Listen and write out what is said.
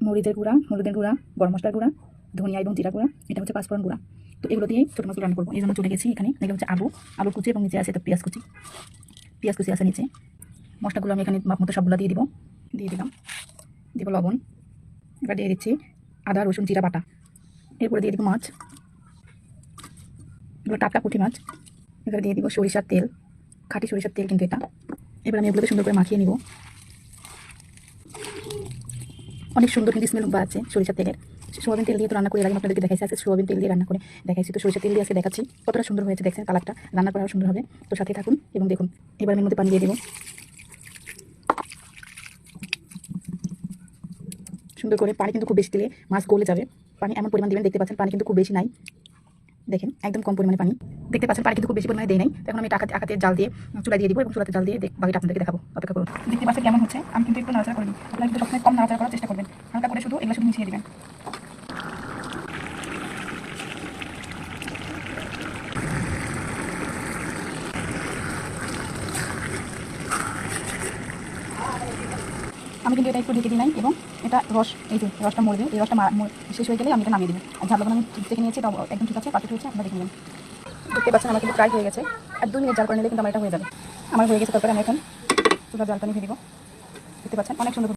মরিচের গুঁড়া, হলুদের গুঁড়া, গরম মশলার গুঁড়া, ধনিয়া এবং জিরা গুঁড়া, এটা হচ্ছে পাঁচফোড়ন গুঁড়া। তো এগুলো দিয়ে ছোটো মাছগুলো রান্না করবো। এই জন্য চলে গেছি এখানে। এখানে হচ্ছে আলু কুচি এবং নিচে আছে তো পেঁয়াজ কুচি আছে নিচে। মশলাগুলো আমি এখানে মাপ মতো সবগুলো দিয়ে দিলাম। দিব লবণ। এবার দিয়ে দিচ্ছি আদা রসুন জিরা বাটা। এরপরে দিয়ে দিব মাছ, এগুলো টাটকা পুঁটি মাছ। এবারে দিয়ে দিব সরিষার তেল, খাঁটি সরিষার তেল কিন্তু এটা। এবার আমি এগুলোকে সুন্দর করে মাখিয়ে নিব। অনেক সুন্দর কিন্তু স্মেল আছে সরিষার তেলের। সোয়াবিন তেল দিয়ে তো রান্না করে আগে আপনাদেরকে দেখাইছি, আজকে সোয়াবিন তেল দিয়ে রান্না করে দেখাইছি। তো সরিষার তেল দিয়ে আজকে দেখাচ্ছি কতটা সুন্দর হয়েছে, দেখছেন কালারটা। রান্না করা সুন্দর হবে, তো সাথে থাকুন এবং দেখুন। এবার আমি মধ্যে পানি দিয়ে দেবো সুন্দর করে। পানি কিন্তু খুব বেশি দিলে মাছ গলে যাবে। পানি এমন পরিমাণ দেবেন, দেখতে পাচ্ছেন পানি কিন্তু খুব বেশি নাই, দেখেন একদম কম পরিমাণে পানি দেখতে পাচ্ছেন। পানি কিন্তু খুব বেশি পরিমাণে দেয় নাই। তখন আমি আকাতে জাল দিয়ে চুলা দিয়ে দিব এবং চুলাতে জাল দিয়ে বাকিটা আপনাদেরকে দেখাবো। অপেক্ষা করুন। দেখতে পাচ্ছেন কেমন হচ্ছে। আমি কিন্তু একটু নাড়াচাড়া করিনি, আপনারা কিন্তু সবসময় কম নাড়াচাড়া করার চেষ্টা করবেন। হালকা করে শুধু এগুলো শুধু মিশিয়ে দিবেন। আমি কিন্তু এটা একটু ঢেকে দিই নাই এবং এটা এই যে রসটা মরবে। এই রসটা শেষ হয়ে গেলে আমি এটা নামিয়ে দেবো। আর ঝাল লবণ আমি দেখে নিয়েছি, তাও একদম ঠিক আছে, পারফেক্ট হয়েছে। আপনারা দেখে নেবেন। দেখতে পাচ্ছেন আমার কিন্তু প্রায় হয়ে গেছে। আর 2 মিনিট জাল করে নিলে কিন্তু আমার এটা হয়ে যাবে। আমার হয়ে গেছে। তারপরে আমি এখন চুলার জালটা নিভে দিব। দেখতে পাচ্ছেন অনেক সুন্দর।